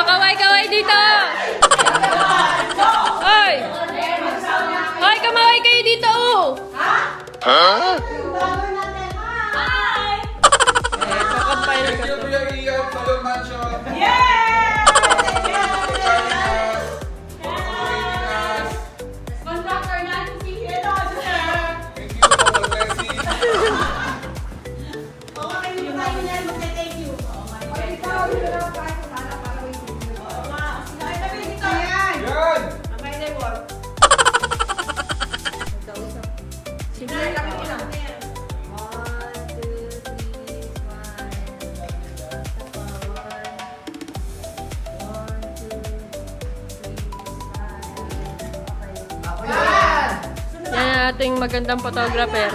Oh, kaway-kaway dito! Hoy! Hoy, kamaway kayo dito, oh! Huh? Hi! Eh, kakampay na Thank you, Kuya Ian, Salon Mansion. Yay! For joining us. For motivating us. Contractor natin si Hello, sir! Thank you for the blessing. Thank you. Yan! Yan ang ating magandang photographer.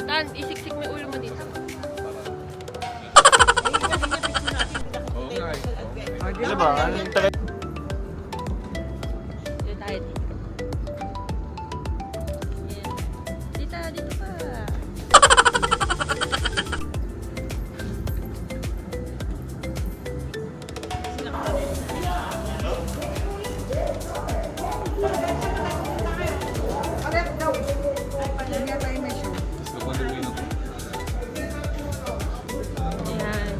Tan, isiksik mo yung ulo mo dito. Oo nga eh. Ano ba? Anong tagal? Dito tayo dito. Yan. Dito pa. Ayan.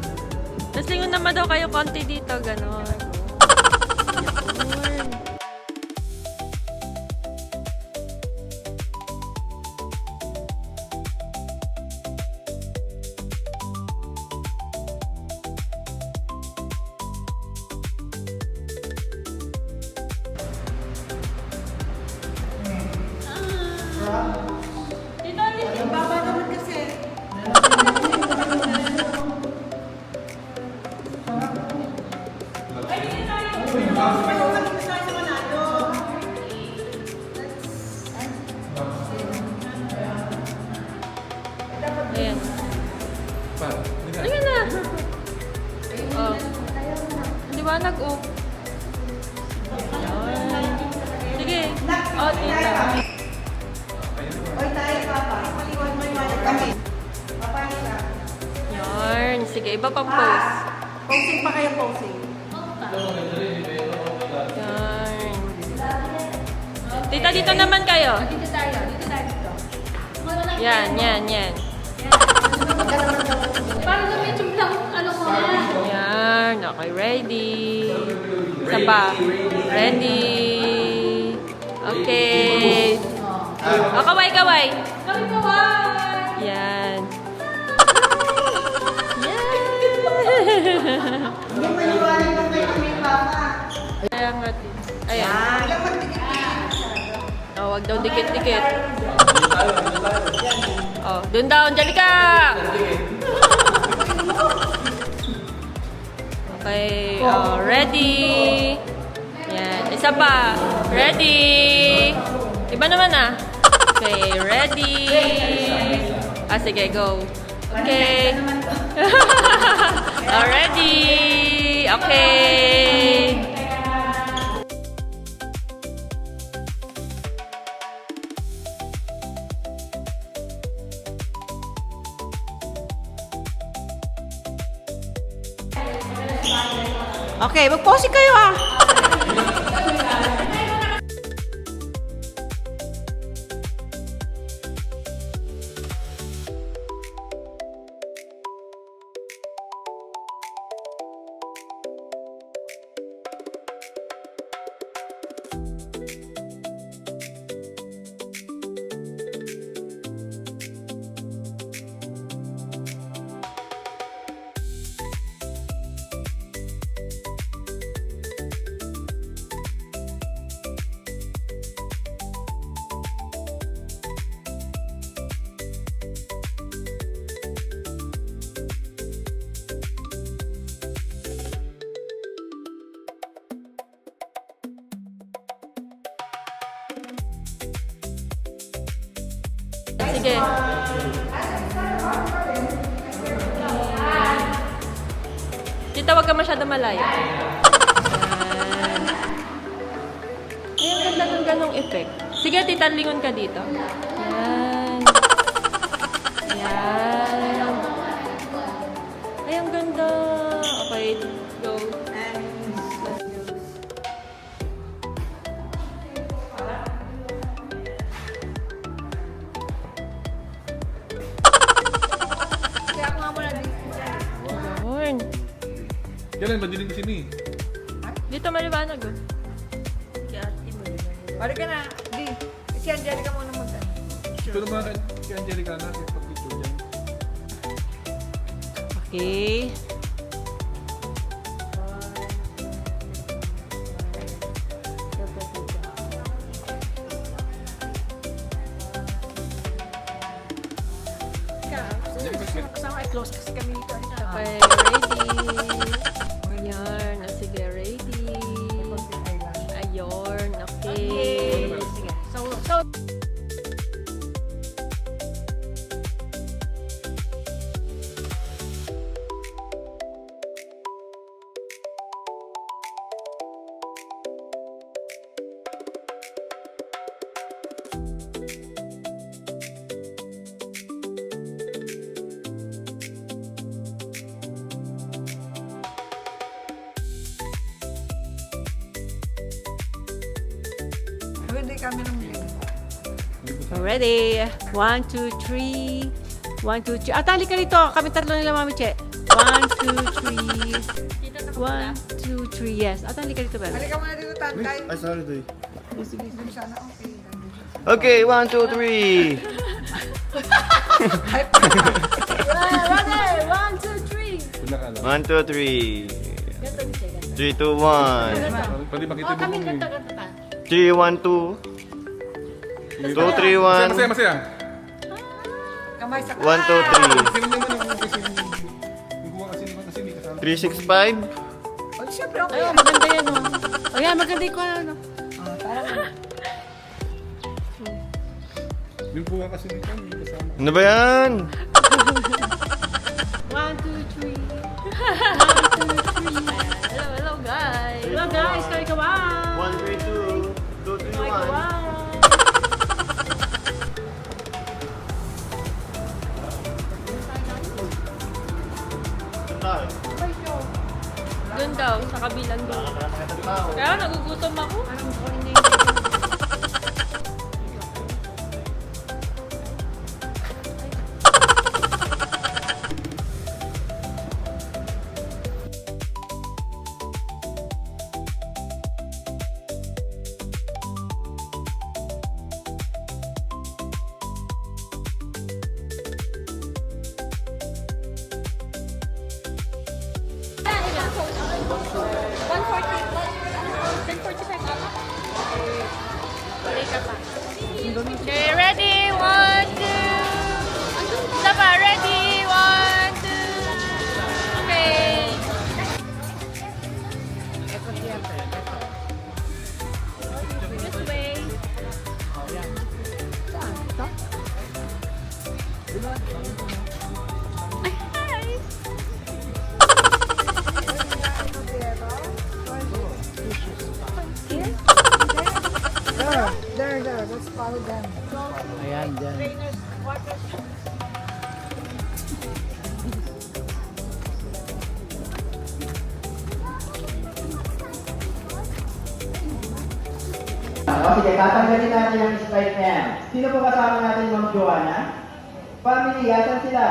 Tapos lingon naman daw kayo konti dito, gano'n. Yun. Ayan. Ayan na. Oh. Liwanag, oh. Ayan. Sige. Oh, tita. Yarn. Sige, iba pang pose. Posing pa kayo, posing. Yarn. Tita, dito naman kayo. Dito tayo. Dito. Yan. Parang na medyo lang, ano ko na. Yan. Okay, ready. Isa pa. Ready. Okay. Oh, kaway. Kaway! Yan. Ayan nga. Ayan. Oh, wag daw dikit-dikit. Oh, dun daw. Diyan ka! Okay. Oh, ready. Yan. Isa pa. Ready. Iba naman ah. Okay. Ready. Ah, sige. Go. Okay. Oh, ready. Okay. Okay, mag-pose kayo ah. Sige. Tita, wag ka masyado malayo. Ay, ang ganda ng ganong effect. Sige, tita, lingon ka dito. Yan. Yan. Ay, ang ganda. Okay, go. Yun. Kailan ba dinig si Mi? Dito maliwanag, oh. Balik ka na. Di. Si Angelica muna mag-ano. Ito naman kay Angelica na. Kaya pag-picture dyan. Okay. Kasama ay close kasi kami dito. Okay, ready. Ayan. Sige, ready. Ayun, okay. Sige. So, hindi kami ng Ready. 1, 2, 3. 1, 2, 3. Tali ka rito. Kami tatlo nila, Mami Che. 1, 2, 3. 1, 2, 3. Yes. Tali ka rito, Bella. Halika muna dito, Tantay. Ay, sorry, Doy. Doon sana, okay. Okay, 1, 2, 3. Ready. 1, 2, 3. Wala ka lang. 1, 2, 3. 3, 2, 1. Pwede makita mo kung 3, 1, 2. 2, 3, 1. Masaya, masaya. Kamay sa 1, 2, 3. Sino naman ako kasi yung kuha kasi naman kasi may kasama. 3, 6, 5. Oh, siyempre, okay. Ayun, maganda yan, oh. Ayan, maganda yung ano. Yung kuha kasi nito, may kasama. Ano ba yan? 1, 2, 3. 1, 2, 3. Hello, hello, guys. Hello, guys. Kaya ka ba? 1, 3, 2. 2, 3, 1. Doon daw, sa kabilang doon. Kaya nagugutom ako. Okay, ready? 1, 2. Saba, ready? 1, 2. Okay. This way. Hi. There. Let's follow them. Ayan, dyan. Trainers, waters. sige, tatanggalin natin ang spike na yan. Sino po kasama natin, Ma'am Joanna? Family, asan sila?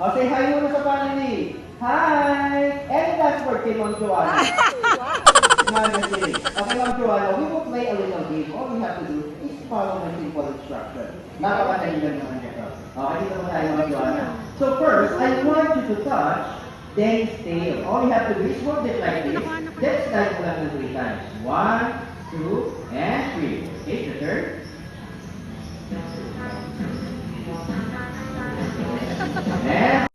O, say hi muna sa family. Hi! Any last word kay Ma'am Joanna? Okay, Ma'am Joanna, we will play a little game. All we have to do is follow my simple instruction. Napakadali lang naman ito. Okay, dito mo tayo, Ma'am Joanna. So first, I want you to touch Danny's tail. All you have to do is hold it like this. Then slide mo lang ng 3 times. 1, 2, and 3. Okay, your turn. And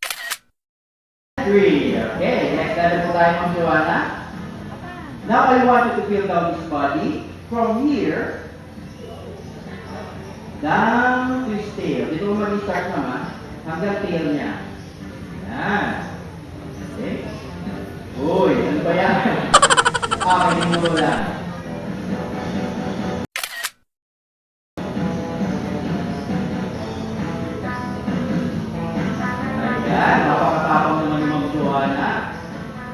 3. Okay, next level po tayo, Ma'am Joanna. Now I want you to feel down his body from here down to his tail. Dito mo mag-start naman hanggang tail niya. Yan. Okay. Uy, ano ba yan? Kakainin mo lang. Ayan, napakatapang naman yung mga Joanna.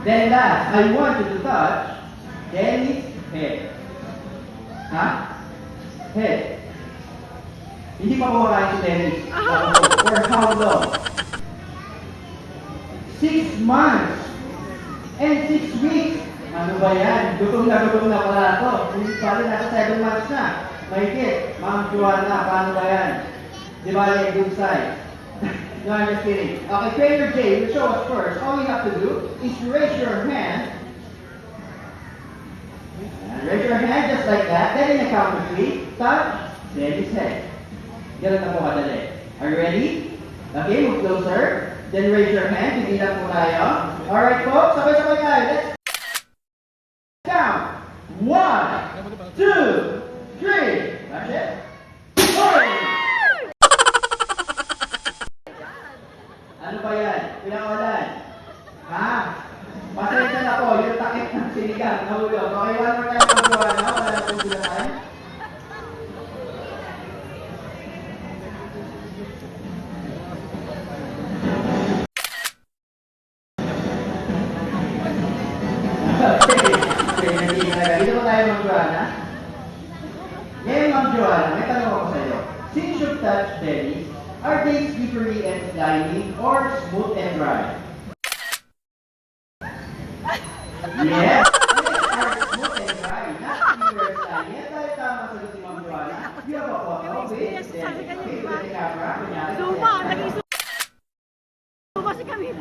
Then last, I want you to touch Danny's head. Ha? Head. Hindi pa kumakain si Dennis. For how long? 6 months. And 6 weeks. Ano ba yan? Gutom na pala ito. Hindi pala nasa 7 months na. Mahigit. Ma'am Joanna, paano ba yan? Di ba yung good side? No, I'm just kidding. Okay, Trainer Jay will show us first. All you have to do is raise your hand. Raise your hand just like that. Then in the count of 3, touch Dennis' head. Ganun na po kadali. Are you ready? Okay, move closer. Then raise your hand. Hindi lang po tayo. Alright folks, sabay-sabay tayo. Let's count. 1, 2, 3. That's it. Hoy! Ano ba yan? Pinakawalan. Ha? Pasensya na po. Yung takip ng sinigang. Nahulog. Okay, one more time. Magawa na. Wala na po sila tayo. Dito po tayo, Ma'am Joanna. Ngayon, Ma'am Joanna, may tanong ako sa iyo. Since you've touched Dennis, are they slippery and slimy or smooth and dry? Yes! Are smooth and dry, not slippery or slimy. Yan tayo tama sa si Ma'am Joanna. You have a photo with Dennis. Okay, with the camera. Zuma! Naging Zuma si Camille.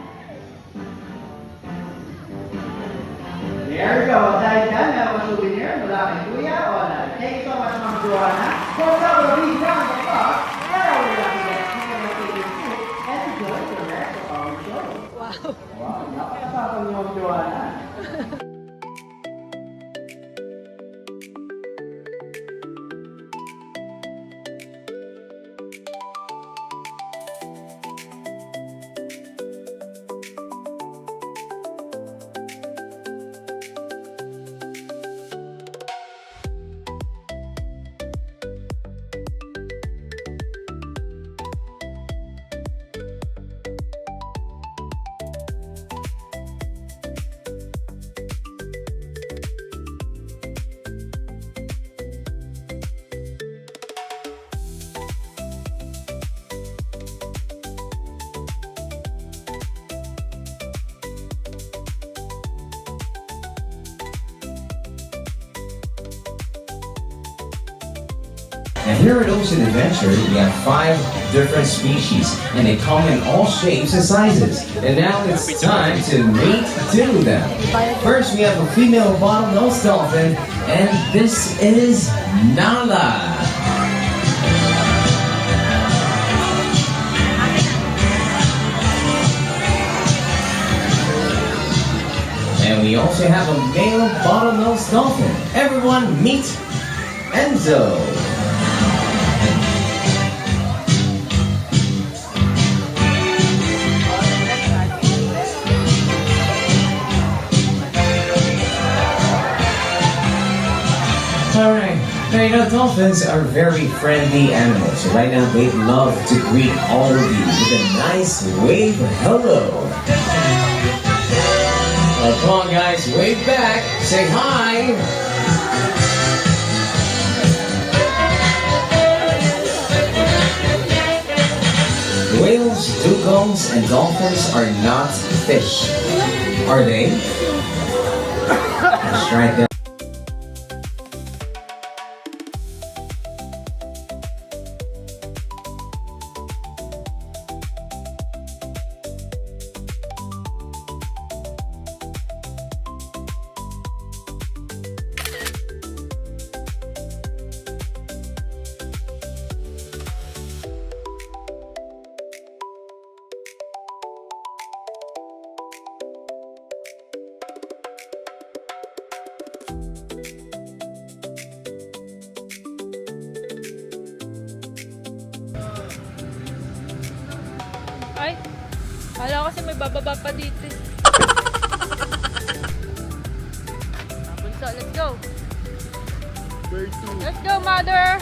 There we go. Dahil dyan, may mga souvenir mula kay Kuya o na. Thank you so much, Ma'am Joanna. For some of these round of applause, and I would like to get you to take your seat and enjoy the rest of our show. Wow, napakasapang niyo, Ma'am Joanna. Now here at Ocean Adventure, we have 5 different species, and they come in all shapes and sizes. And now it's time to mate to them. First, we have a female bottlenose dolphin, and this is Nala. And we also have a male bottlenose dolphin. Everyone meet Enzo. Alright, now you know dolphins are very friendly animals. So right now they love to greet all of you with a nice wave hello. Come on guys, wave back, say hi. dugongs and dolphins are not fish. Are they? That's right there. Ay, kala kasi may bababa pa dito. Bunso, let's go. Let's go, mother.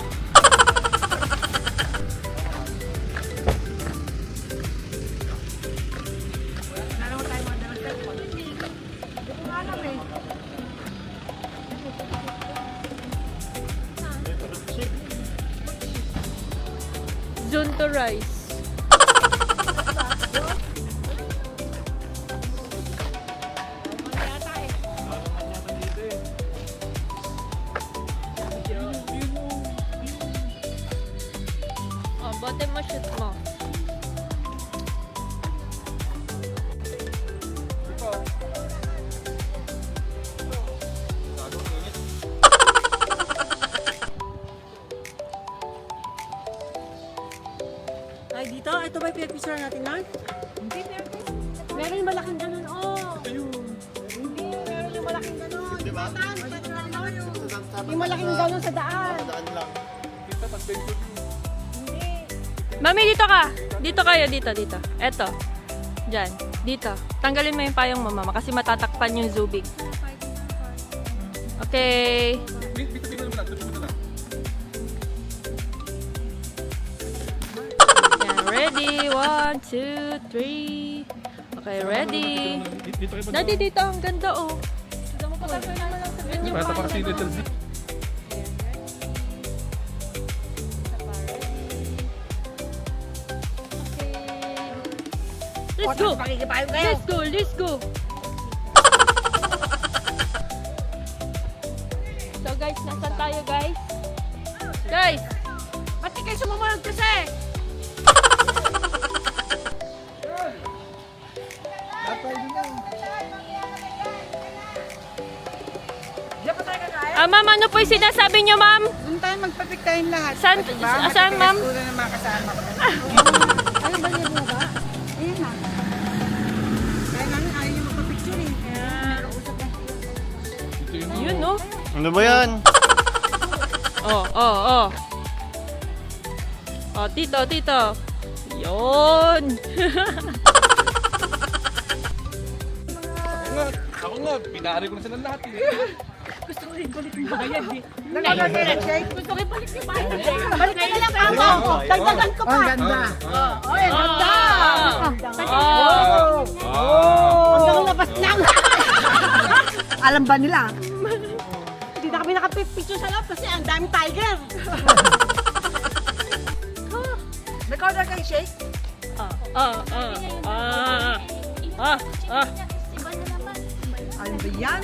Zone to rise. Oh, bote mo, shoot mo. Ay, dito? Ito ba yung pinag-picture natin nun? Hindi, meron yung malaking ganun, oh. Hindi, meron yung malaking ganun. Di ba? Yung malaking ganun sa daan. Mami, dito ka. Dito kayo, dito. Eto. Diyan. Dito. Tanggalin mo yung payong mo, mama, kasi matatakpan yung zubig. Okay. Yan, ready. 1, 2, 3. Okay, ready. Daddy, dito. Ang ganda, oh. Dito mo pa naman lang sa ganyan. Basta pa kasi dito. Let's go! Let's go! Let's go! So guys, nasan tayo guys? Guys! Ba't di kayo sumamunod kasi? Ma'am, ano po yung sinasabi niyo, ma'am? Doon tayo magpapiktahin lahat. Saan, saan ma'am? Tulad ng mga kasama ko. Ano ba niya ba? Ayan na. Kaya namin ayaw yung magpapicture eh. Yun, no? Ano ba yan? Oh. Oh, tito. Yun! Ako nga, pinari ko na sila lahat eh. Gusto ko ibalik yung bayad eh. Gusto ko ibalik yung bayad eh. Balik ka na lang ako. Dagdagan ko pa. Ang ganda. Ay, ang ganda. Oh! Hanggang labas lang. Alam ba nila? Hindi na kami nakapipicture sa loob kasi ang daming tiger. Nag-order kang shake? Ah. Ano ba yan?